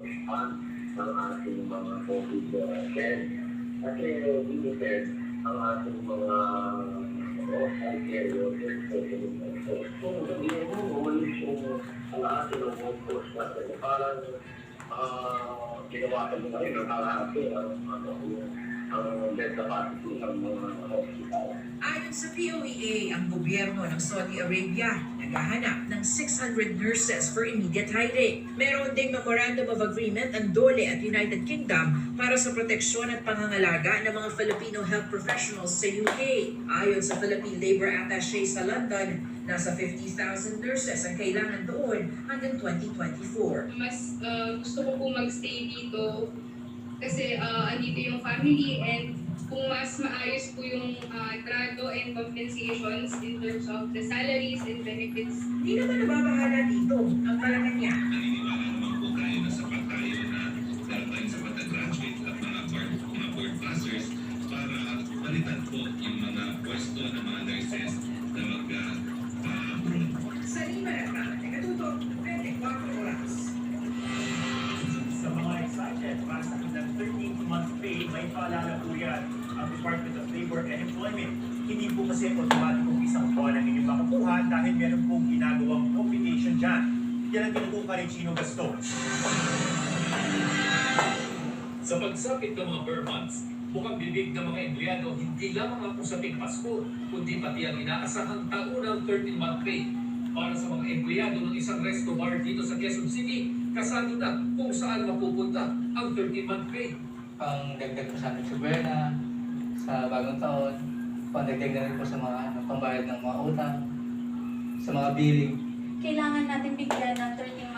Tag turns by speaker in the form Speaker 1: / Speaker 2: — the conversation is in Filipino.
Speaker 1: response ng ating mga COVID beds. Kasi limited ang ating mga healthcare workers sa Pilipinas. Kung sabihin mo, umalis yung kalahati ng workforce natin, parang ginawa ka mo ngayon ng kalahati ang bed capacity ng mga hospital.
Speaker 2: Ayon sa POEA, ang gobyerno ng Saudi Arabia naghahanap ng 600 nurses for immediate hiring. Meron ding Memorandum of Agreement ang DOLE at United Kingdom para sa proteksyon at pangangalaga ng mga Filipino health professionals sa UK. Ayon sa Philippine Labor Attaché sa London, nasa 50,000 nurses ang kailangan doon hanggang 2024.
Speaker 3: Mas gusto ko po magstay dito kasi andito yung family, and kung mas maayos po yung trato and compensations in terms of the salaries and benefits.
Speaker 2: Di naman nababahala dito ang Malacanang.
Speaker 4: Naniniwala naman po tayo na sapat tayo na meron tayong sapat na graduate at mga board passers para palitan po yung mga pwesto ng mga nurses na mag-abroad.
Speaker 2: Sa Lima at Malate, katutok, 24 oras.
Speaker 5: Sa mga excited para sa kanilang 13th-month pay, may paalala po yan ang Department of Labor and Employment. Hindi po kasi automatikong isang buwan ang inyong makukuha dahil meron pong ginagawang computation dyan. Yan ang tinutukan ni Chino Gaston.
Speaker 6: Sa pagsapit ng mga bare months, bukang bibig ng mga empleyado hindi lamang ang usaping Pasko, kundi pati ang inaasahang taunang 13th-month pay. Para sa mga empleyado ng isang resto bar dito sa Quezon City, kasado na kung saan mapupunta ang 13th-month pay.
Speaker 7: Pang dagdag po sa Noche Buena, sa bagong taon, pang dagdag na rin po sa mga pambayad ng mga utang, sa mga billing.
Speaker 8: Kailangan natin bigyan ng 13